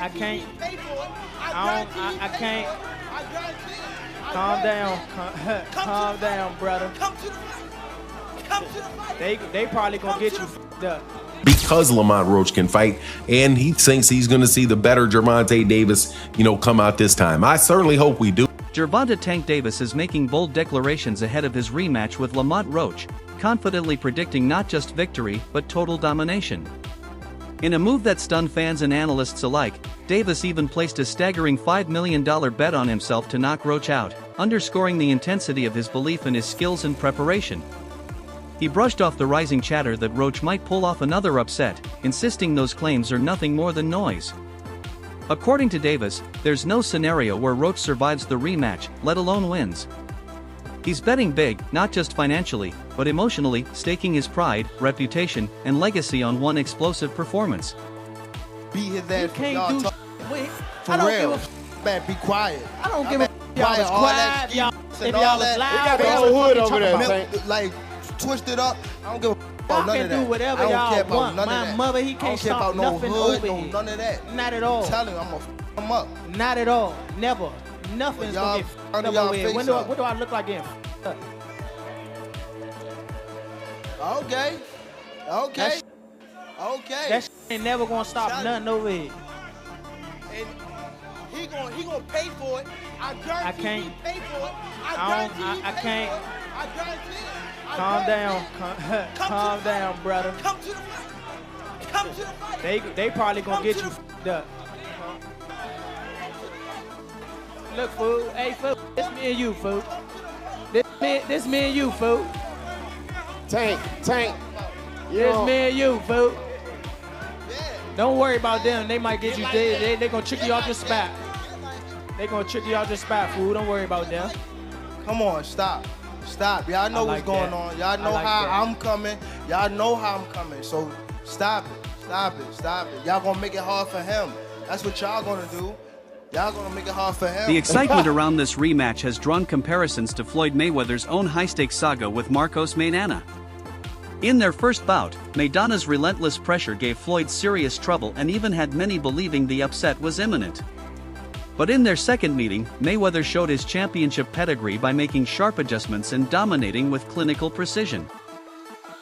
I can't. I can't. Calm down. Calm down, brother. Come to the fight. Come to the fight. They probably gonna get you f***ed up. Because Lamont Roach can fight, and he thinks he's going to see the better Gervonta Davis, come out this time. I certainly hope we do. Gervonta Tank Davis is making bold declarations ahead of his rematch with Lamont Roach, confidently predicting not just victory but total domination. In a move that stunned fans and analysts alike, Davis even placed a staggering $5 million bet on himself to knock Roach out, underscoring the intensity of his belief in his skills and preparation. He brushed off the rising chatter that Roach might pull off another upset, insisting those claims are nothing more than noise. According to Davis, there's no scenario where Roach survives the rematch, let alone wins. He's betting big, not just financially, but emotionally, staking his pride, reputation, and legacy on one explosive performance. Beat his ass for y'all Can't do talk. I don't give real. Man, be quiet. I don't give a y'all was quiet. Y'all, if and y'all all was that. loud, We got y'all the whole was hood fucking over there, talking about- like twisted up. I don't give a Y'all about none can of that. do whatever I don't care y'all about want. none of My that. mother, he I don't can't care stop about no nothing hood, over no here. none of that. Not at all. I'm telling you, I'm gonna f him up. Not at all. Never. Nothing's Y'all gonna get under f***ed y'all over here. face up. What do I look like getting f***ed up? Okay. Okay. Okay. That shit ain't never gonna stop nothing over here. And he gonna pay for it. I guarantee I can't. he pay for it. I can't. I guarantee it. Calm down. Calm down, brother. Come to the fight. Come to the fight. They probably gonna get you f***ed up. Look, fool. Hey, fool. This me and you, fool. This me and you, fool. Tank. This me and you, fool. Don't worry about them. They might get you. They gonna trick you off your spot. They gonna trick you off your spot, fool. Don't worry about them. Come on, stop. Stop. Y'all know what's going on. Y'all know how I'm coming. Y'all know how I'm coming. So stop it. Stop it. Stop it. Y'all gonna make it hard for him. That's what y'all gonna do. Y'all gonna make it hard for him. The excitement around this rematch has drawn comparisons to Floyd Mayweather's own high-stakes saga with Marcos Maidana. In their first bout, Maidana's relentless pressure gave Floyd serious trouble and even had many believing the upset was imminent. But in their second meeting, Mayweather showed his championship pedigree by making sharp adjustments and dominating with clinical precision.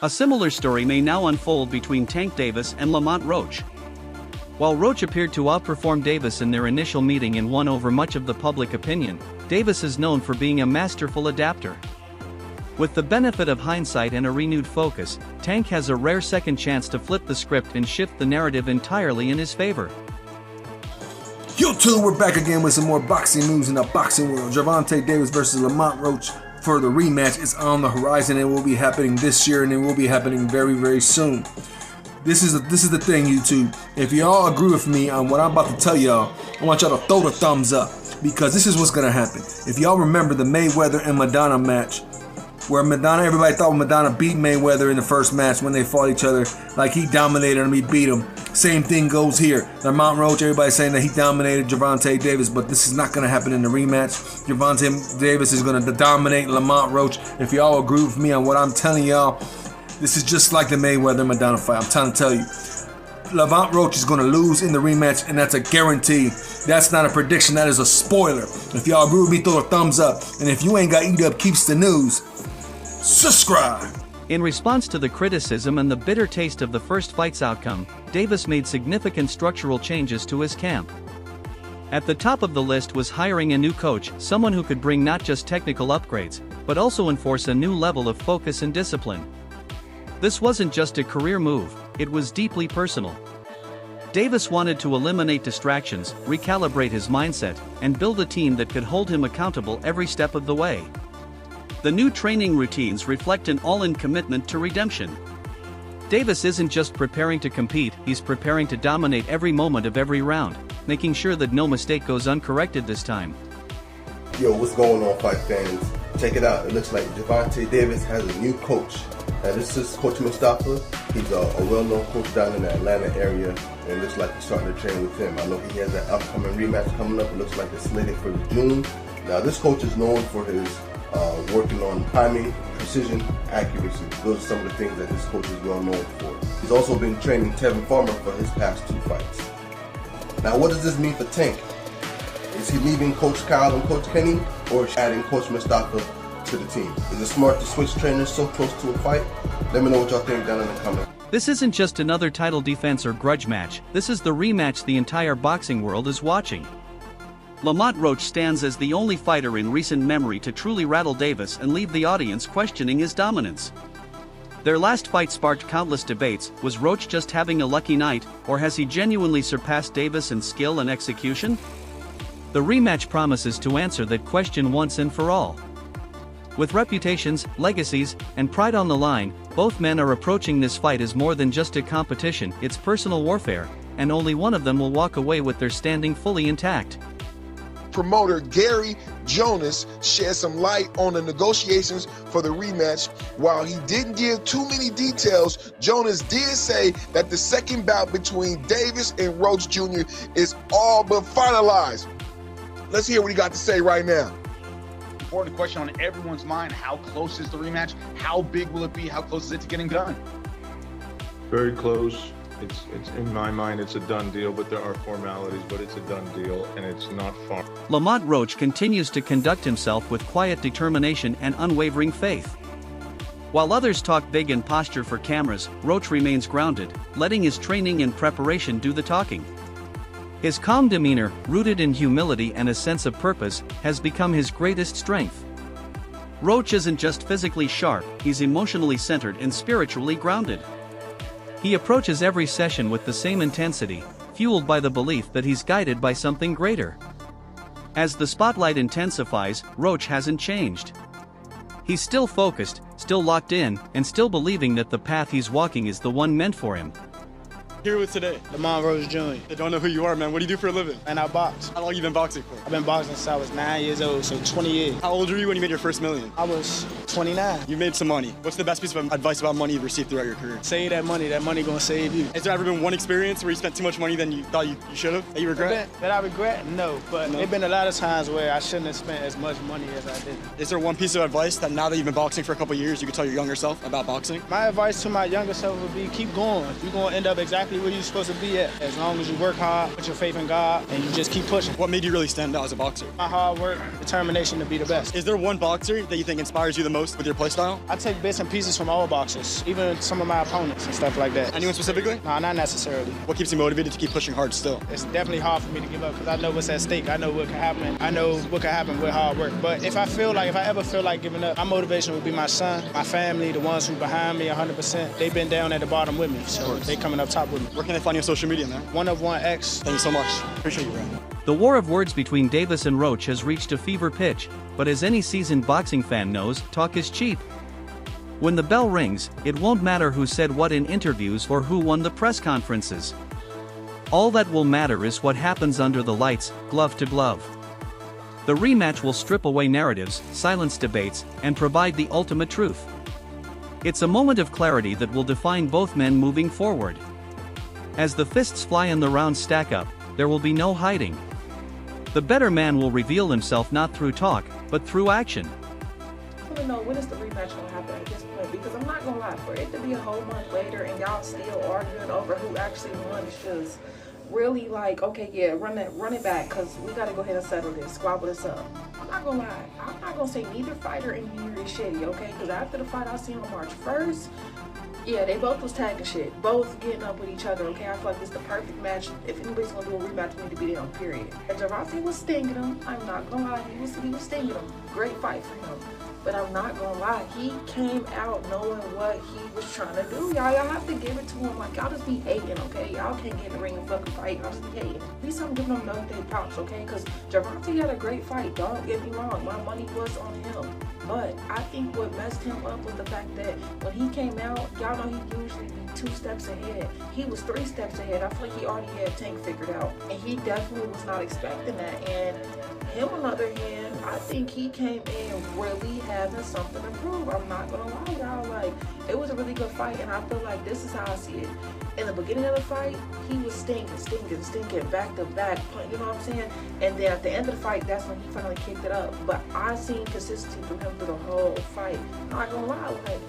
A similar story may now unfold between Tank Davis and Lamont Roach. While Roach appeared to outperform Davis in their initial meeting and won over much of the public opinion, Davis is known for being a masterful adapter. With the benefit of hindsight and a renewed focus, Tank has a rare second chance to flip the script and shift the narrative entirely in his favor. YouTube, we're back again with some more boxing news in the boxing world. Gervonta Davis versus Lamont Roach for the rematch is on the horizon. It will be happening this year, and it will be happening very, very soon. This is the thing, YouTube. If y'all agree with me on what I'm about to tell y'all, I want y'all to throw the thumbs up, because this is what's gonna happen. If y'all remember the Mayweather and Maidana match, where everybody thought Maidana beat Mayweather in the first match when they fought each other, like he dominated him, he beat him. Same thing goes here. Lamont Roach, everybody's saying that he dominated Gervonta Davis, but this is not going to happen in the rematch. Gervonta Davis is going to dominate Lamont Roach. If y'all agree with me on what I'm telling y'all, this is just like the Mayweather-Maidana fight. I'm trying to tell you. Lamont Roach is going to lose in the rematch, and that's a guarantee. That's not a prediction. That is a spoiler. If y'all agree with me, throw a thumbs up. And if you ain't got Eat Up Keeps the News, subscribe. In response to the criticism and the bitter taste of the first fight's outcome, Davis made significant structural changes to his camp. At the top of the list was hiring a new coach, someone who could bring not just technical upgrades, but also enforce a new level of focus and discipline. This wasn't just a career move, it was deeply personal. Davis wanted to eliminate distractions, recalibrate his mindset, and build a team that could hold him accountable every step of the way. The new training routines reflect an all-in commitment to redemption. Davis isn't just preparing to compete, he's preparing to dominate every moment of every round, making sure that no mistake goes uncorrected this time. Yo, what's going on, fight fans? Check it out. It looks like Gervonta Davis has a new coach. Now, this is Coach Mustafa. He's a well-known coach down in the Atlanta area, and it looks like he's starting to train with him. I know he has an upcoming rematch coming up. It looks like it's slated for June. Now, this coach is known for his working on timing, precision, accuracy. Those are some of the things that this coach is well known for. He's also been training Tevin Farmer for his past 2 fights. Now, what does this mean for Tank? Is he leaving Coach Kyle and Coach Kenny, or is he adding Coach Mustafa to the team? Is it smart to switch trainers so close to a fight? Let me know what y'all think down in the comments. This isn't just another title defense or grudge match, this is the rematch the entire boxing world is watching. Lamont Roach stands as the only fighter in recent memory to truly rattle Davis and leave the audience questioning his dominance. Their last fight sparked countless debates. Was Roach just having a lucky night, or has he genuinely surpassed Davis in skill and execution? The rematch promises to answer that question once and for all. With reputations, legacies, and pride on the line, both men are approaching this fight as more than just a competition, it's personal warfare, and only one of them will walk away with their standing fully intact. Promoter Gary Jonas shed some light on the negotiations for the rematch. While he didn't give too many details, Jonas did say that the second bout between Davis and Roach Jr. is all but finalized. Let's hear what he got to say right now. Important question on everyone's mind: how close is the rematch? How big will it be? How close is it to getting done? Very close. It's in my mind, it's a done deal, but there are formalities, but it's a done deal, and it's not far. Lamont Roach continues to conduct himself with quiet determination and unwavering faith. While others talk big and posture for cameras, Roach remains grounded, letting his training and preparation do the talking. His calm demeanor, rooted in humility and a sense of purpose, has become his greatest strength. Roach isn't just physically sharp, he's emotionally centered and spiritually grounded. He approaches every session with the same intensity, fueled by the belief that he's guided by something greater. As the spotlight intensifies, Roach hasn't changed. He's still focused, still locked in, and still believing that the path he's walking is the one meant for him. Here with today, Lamont Roach Jr. I don't know who you are, man. What do you do for a living? And I box. How long you been boxing for? I've been boxing since I was 9 years old, so 20 years. How old were you when you made your first million? I was 29. You made some money. What's the best piece of advice about money you've received throughout your career? Save that money gonna save you. Has there ever been one experience where you spent too much money than you thought you should have, that you regret? That I regret? No, but there've been a lot of times where I shouldn't have spent as much money as I did. Is there one piece of advice that now that you've been boxing for a couple of years, you could tell your younger self about boxing? My advice to my younger self would be keep going. You're gonna end up exactly where you're supposed to be at. As long as you work hard, put your faith in God, and you just keep pushing. What made you really stand out as a boxer? My hard work, determination to be the best. Is there one boxer that you think inspires you the most with your play style? I take bits and pieces from all boxers, even some of my opponents and stuff like that. Anyone specifically? No, not necessarily. What keeps you motivated to keep pushing hard still? It's definitely hard for me to give up because I know what's at stake. I know what can happen. I know what can happen with hard work. But if I ever feel like giving up, my motivation would be my son, my family, the ones who behind me 100%. They've been down at the bottom with me, so they coming up top with me. Where can they find you on social media, man? 101X. Thank you so much. Appreciate you, bro. The war of words between Davis and Roach has reached a fever pitch, but as any seasoned boxing fan knows, talk is cheap. When the bell rings, it won't matter who said what in interviews or who won the press conferences. All that will matter is what happens under the lights, glove to glove. The rematch will strip away narratives, silence debates, and provide the ultimate truth. It's a moment of clarity that will define both men moving forward. As the fists fly and the rounds stack up, there will be no hiding. The better man will reveal himself not through talk, but through action. I want to know, when is the rematch going to happen at this point? Because I'm not going to lie, for it to be a whole month later and y'all still arguing over who actually won is just really like, okay, yeah, run it back, because we got to go ahead and settle this, squabble this up. I'm not going to lie. I'm not going to say neither fighter in here is shitty, okay? Because after the fight I seen on March 1st, yeah, they both was tagging shit, both getting up with each other, okay? I feel like this is the perfect match. If anybody's gonna do a rematch, we need to be down, period. And Gervonta was stinging him. I'm not gonna lie, he was stinging him. Great fight for him. But I'm not gonna lie, he came out knowing what he was trying to do. Y'all have to give it to him. Like, y'all just be hating, okay? Y'all can't get in the ring and fucking fight. Y'all just be hating. At least I'm giving them no day props, okay? Because Gervonta had a great fight. Don't get me wrong. My money was on him. But I think what messed him up was the fact that when he came out, y'all know he usually be 2 steps ahead. He was 3 steps ahead. I feel like he already had Tank figured out. And he definitely was not expecting that. And him, on the other hand, I think he came in really having something to prove. I'm not gonna lie, y'all. Like, it was a really good fight, and I feel like this is how I see it. In the beginning of the fight, he was stinking, back to back, you know what I'm saying? And then at the end of the fight, that's when he finally kicked it up. But I seen consistency from him through the whole fight. I'm not gonna lie, like,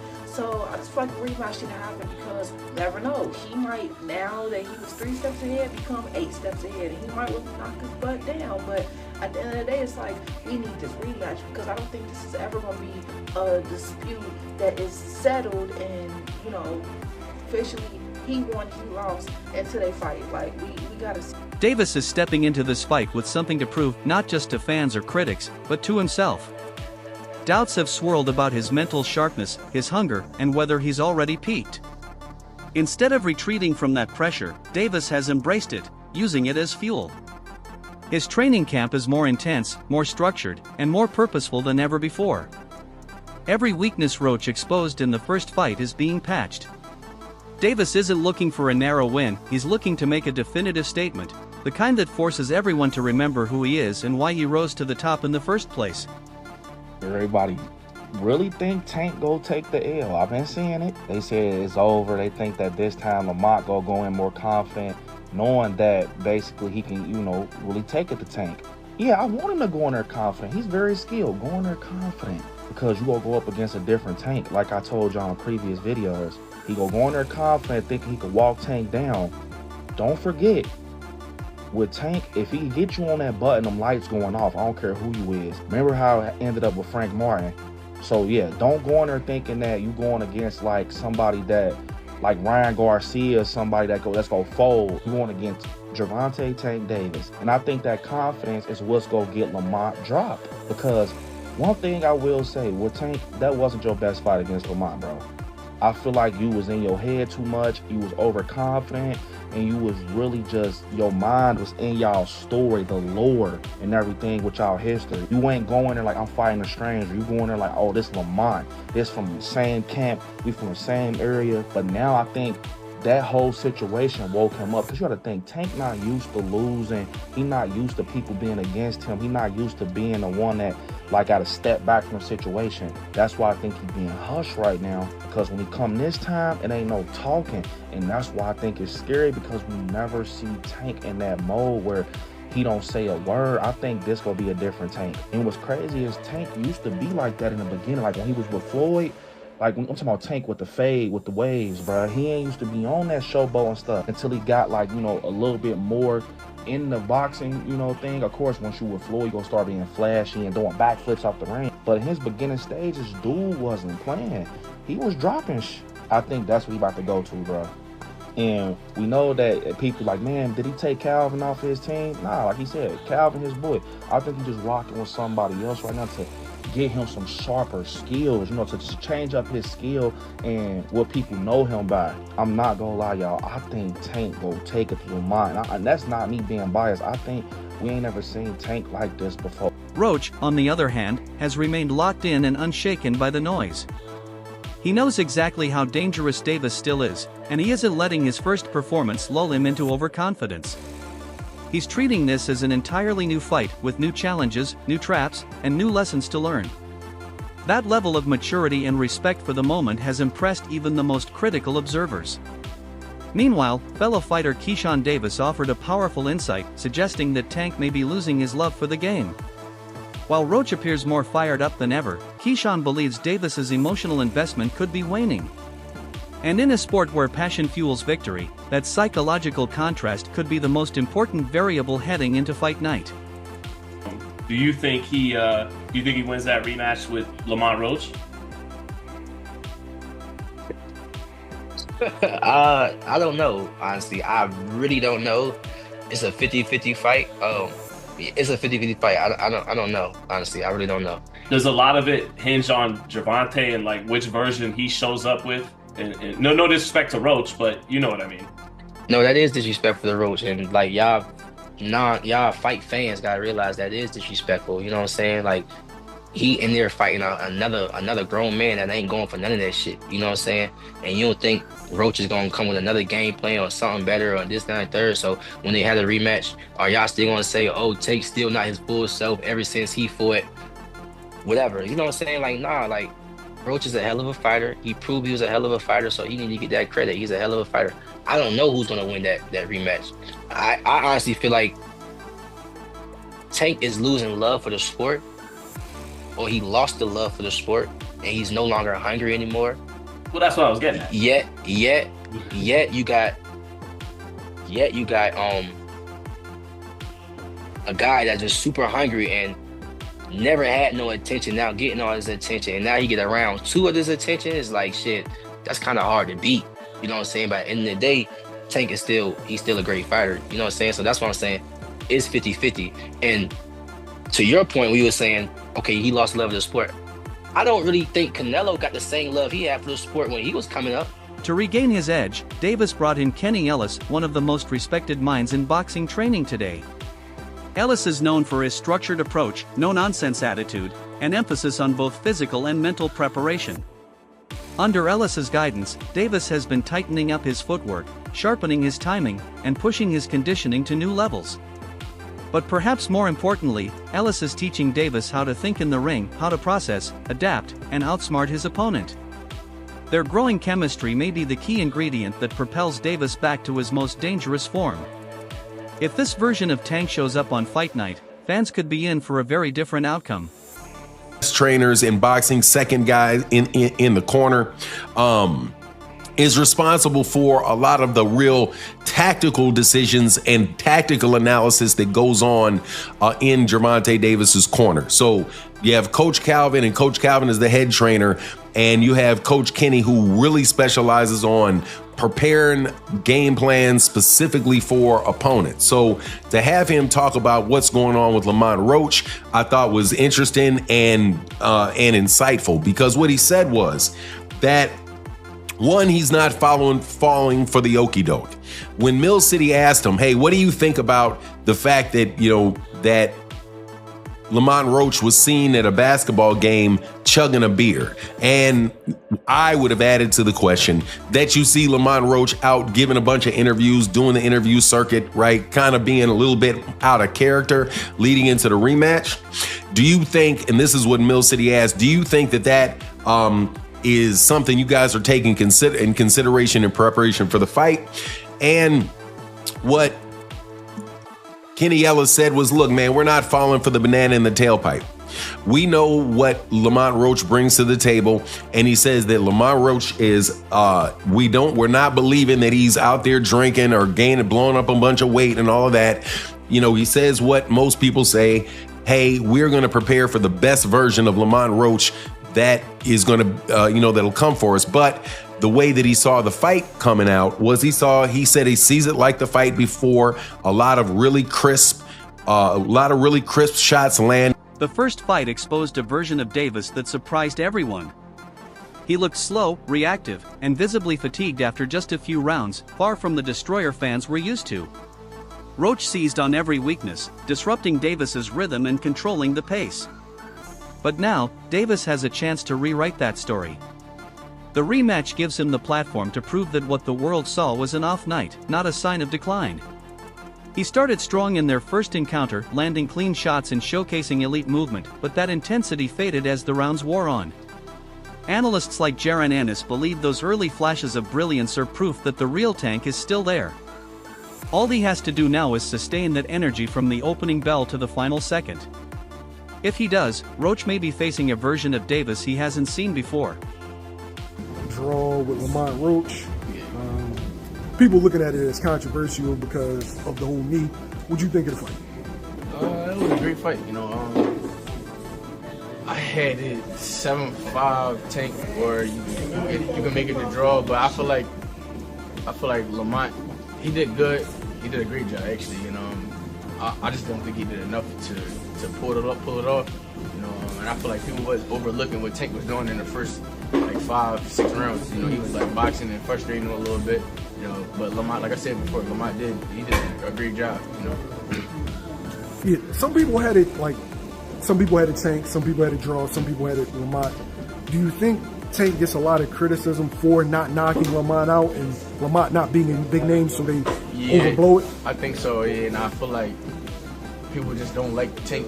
So I just feel like a rematch should happen because you never know. He might, now that he was 3 steps ahead, become 8 steps ahead. And he might really knock his butt down. But at the end of the day, it's like, we need this rematch because I don't think this is ever going to be a dispute that is settled and, you know, officially he won, he lost until they fight. Like, we gotta see. Davis is stepping into this fight with something to prove not just to fans or critics, but to himself. Doubts have swirled about his mental sharpness, his hunger, and whether he's already peaked. Instead of retreating from that pressure, Davis has embraced it, using it as fuel. His training camp is more intense, more structured, and more purposeful than ever before. Every weakness Roach exposed in the first fight is being patched. Davis isn't looking for a narrow win, he's looking to make a definitive statement, the kind that forces everyone to remember who he is and why he rose to the top in the first place. Everybody really think Tank go take the L. I've been seeing it. They said it's over. They think that this time Lamont go in more confident, knowing that basically he can, you know, really take it to Tank. Yeah, I want him to go in there confident. He's very skilled. Go in there confident because you gonna go up against a different Tank. Like I told y'all in previous videos, he gonna go in there confident, thinking he could walk Tank down. Don't forget, with Tank, if he can get you on that button, them lights going off, I don't care who you is. Remember how it ended up with Frank Martin? So yeah, don't go in there thinking that you going against like somebody that, like Ryan Garcia, somebody that's gonna fold. You going against Gervonta Tank Davis. And I think that confidence is what's gonna get Lamont dropped. Because one thing I will say, with Tank, that wasn't your best fight against Lamont, bro. I feel like you was in your head too much, you was overconfident, and you was really just, your mind was in y'all story, the lore and everything with y'all history. You ain't going there like, I'm fighting a stranger. You going there like, oh, this Lamont, this from the same camp, we from the same area. But now I think that whole situation woke him up. Because you got to think, Tank not used to losing. He not used to people being against him. He not used to being the one that like got to step back from the situation. That's why I think he's being hushed right now. Because when he come this time, it ain't no talking. And that's why I think it's scary, because we never see Tank in that mode where he don't say a word. I think this gonna be a different Tank. And what's crazy is Tank used to be like that in the beginning. Like when he was with Floyd, like I'm talking about Tank with the fade, with the waves, bro. He ain't used to be on that showboat and stuff until he got like, you know, a little bit more in the boxing, you know, thing. Of course, once you with Floyd, you gonna start being flashy and doing backflips off the ring. But in his beginning stages, dude wasn't playing. He was dropping I think that's what he about to go to, bro. And we know that people like, man, did he take Calvin off his team? Nah, like he said, Calvin his boy. I think he just rocking with somebody else right now to get him some sharper skills, you know, to just change up his skill and what people know him by. I'm not gonna lie, y'all. I think Tank will take it to Lamont. And that's not me being biased. I think we ain't never seen Tank like this before. Roach, on the other hand, has remained locked in and unshaken by the noise. He knows exactly how dangerous Davis still is, and he isn't letting his first performance lull him into overconfidence. He's treating this as an entirely new fight with new challenges, new traps, and new lessons to learn. That level of maturity and respect for the moment has impressed even the most critical observers. Meanwhile, fellow fighter Keyshawn Davis offered a powerful insight, suggesting that Tank may be losing his love for the game. While Roach appears more fired up than ever, Keyshawn believes Davis's emotional investment could be waning. And in a sport where passion fuels victory, that psychological contrast could be the most important variable heading into fight night. Do you think he wins that rematch with Lamont Roach? I don't know, honestly. I really don't know. It's a 50-50 fight. It's a 50-50 fight. I don't know, honestly. I really don't know. Does a lot of it hinge on Gervonta and like which version he shows up with? And no disrespect to Roach, but you know what I mean. No, that is disrespectful to Roach, and like y'all fight fans gotta realize that is disrespectful. You know what I'm saying? Like he in there fighting another grown man that ain't going for none of that shit. You know what I'm saying? And you don't think Roach is gonna come with another game plan or something better or this, that, and third? So when they had a rematch, are y'all still gonna say, oh, Take's still not his full self ever since he fought whatever? You know what I'm saying? Like, nah, like Roach is a hell of a fighter. He proved he was a hell of a fighter, so he need to get that credit. He's a hell of a fighter. I don't know who's gonna win that rematch. I honestly feel like Tank is losing love for the sport, or he lost the love for the sport and he's no longer hungry anymore. Well, that's what I was getting at. Yet you got a guy that's just super hungry and never had no attention, now getting all his attention, and now he get around 2 of his attention. Is like, shit, that's kind of hard to beat. You know what I'm saying? But at the end of the day, Tank is he's still a great fighter. You know what I'm saying? So that's what I'm saying. It's 50-50. And to your point, we were saying, okay, he lost love of the sport. I don't really think Canelo got the same love he had for the sport when he was coming up. To regain his edge, Davis brought in Kenny Ellis, one of the most respected minds in boxing training today. Ellis is known for his structured approach, no-nonsense attitude, and emphasis on both physical and mental preparation. Under Ellis's guidance, Davis has been tightening up his footwork, sharpening his timing, and pushing his conditioning to new levels. But perhaps more importantly, Ellis is teaching Davis how to think in the ring, how to process, adapt, and outsmart his opponent. Their growing chemistry may be the key ingredient that propels Davis back to his most dangerous form. If this version of Tank shows up on Fight Night, fans could be in for a very different outcome. Trainers in boxing, second guy in the corner, is responsible for a lot of the real tactical decisions and tactical analysis that goes on in Gervonta Davis's corner. So you have Coach Calvin, and Coach Calvin is the head trainer, and you have Coach Kenny, who really specializes on preparing game plans specifically for opponents. So to have him talk about what's going on with Lamont Roach, I thought was interesting and insightful, because what he said was that, one, he's not falling for the okie doke. When Mill City asked him, hey, what do you think about the fact that, that Lamont Roach was seen at a basketball game chugging a beer? And I would have added to the question that you see Lamont Roach out giving a bunch of interviews, doing the interview circuit, right? Kind of being a little bit out of character leading into the rematch. Do you think, and this is what Mill City asked, do you think that is something you guys are taking in consideration in preparation for the fight? And what Kenny Ellis said was, look, man, we're not falling for the banana in the tailpipe. We know what Lamont Roach brings to the table, and he says that Lamont Roach is, we're not believing that he's out there drinking or blowing up a bunch of weight and all of that. He says what most people say, hey, we're going to prepare for the best version of Lamont Roach that is going to, that'll come for us. But the way that he saw the fight coming out was he said he sees it like the fight before. A lot of really crisp shots land. The first fight exposed a version of Davis that surprised everyone. He looked slow, reactive, and visibly fatigued after just a few rounds, far from the destroyer fans were used to. Roach seized on every weakness, disrupting Davis's rhythm and controlling the pace. But now, Davis has a chance to rewrite that story. The rematch gives him the platform to prove that what the world saw was an off night, not a sign of decline. He started strong in their first encounter, landing clean shots and showcasing elite movement, but that intensity faded as the rounds wore on. Analysts like Jaron Ennis believe those early flashes of brilliance are proof that the real Tank is still there. All he has to do now is sustain that energy from the opening bell to the final second. If he does, Roach may be facing a version of Davis he hasn't seen before. Draw with Lamont Roach. People looking at it as controversial because of the whole knee. What'd you think of the fight? It was a great fight. I had it 7-5 Tank, or you can make it the draw. But I feel like Lamont, he did good. He did a great job, actually. I just don't think he did enough to pull it off. And I feel like people was overlooking what Tank was doing in the first 5-6 rounds. He was boxing and frustrating him a little bit. But Lamont, like I said before, he did a great job. Yeah, some people had it Tank, some people had it draw, some people had it Lamont. Do you think Tank gets a lot of criticism for not knocking Lamont out and Lamont not being in big names, so they overblow it? I think so, yeah, and I feel like people just don't like Tank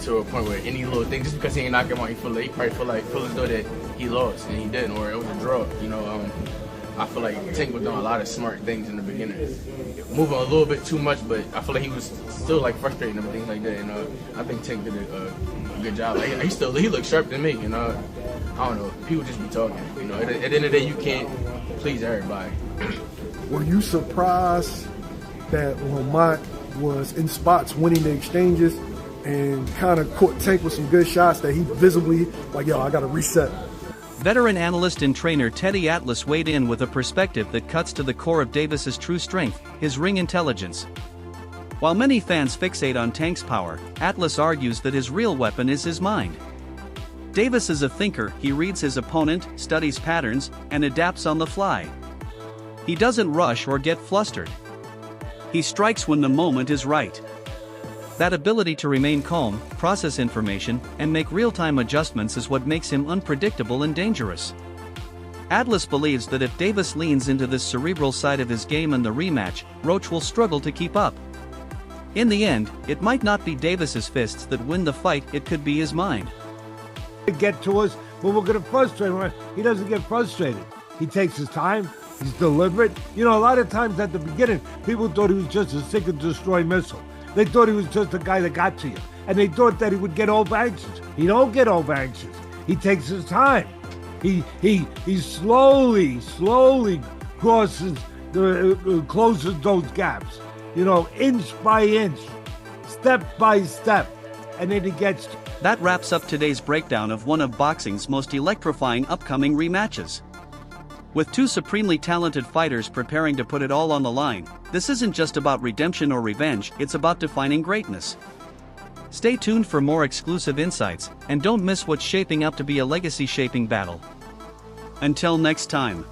to a point where any little thing, just because he ain't knocking him out, he probably feel as though that he lost and he didn't, or it was a draw. I feel like Tank was doing a lot of smart things in the beginning, moving a little bit too much, but I feel like he was still frustrating him and things like that. I think Tank did a good job. He looked sharp to me. I don't know, people just be talking. You know, at the end of the day, you can't please everybody. Were you surprised that Lamont was in spots winning the exchanges and kind of caught Tank with some good shots that he visibly, like, yo, I got to reset? Veteran analyst and trainer Teddy Atlas weighed in with a perspective that cuts to the core of Davis's true strength, his ring intelligence. While many fans fixate on Tank's power, Atlas argues that his real weapon is his mind. Davis is a thinker, he reads his opponent, studies patterns, and adapts on the fly. He doesn't rush or get flustered. He strikes when the moment is right. That ability to remain calm, process information, and make real-time adjustments is what makes him unpredictable and dangerous. Atlas believes that if Davis leans into this cerebral side of his game in the rematch, Roach will struggle to keep up. In the end, it might not be Davis's fists that win the fight, it could be his mind. Get to us, but we're going to frustrate him. He doesn't get frustrated. He takes his time. He's deliberate. You know, a lot of times at the beginning, people thought he was just a seek and destroy missile. They thought he was just a guy that got to you. And they thought that he would get over anxious. He don't get over anxious. He takes his time. He slowly closes those gaps. You know, inch by inch, step by step. And then he gets... That wraps up today's breakdown of one of boxing's most electrifying upcoming rematches. With two supremely talented fighters preparing to put it all on the line, this isn't just about redemption or revenge, it's about defining greatness. Stay tuned for more exclusive insights, and don't miss what's shaping up to be a legacy-shaping battle. Until next time.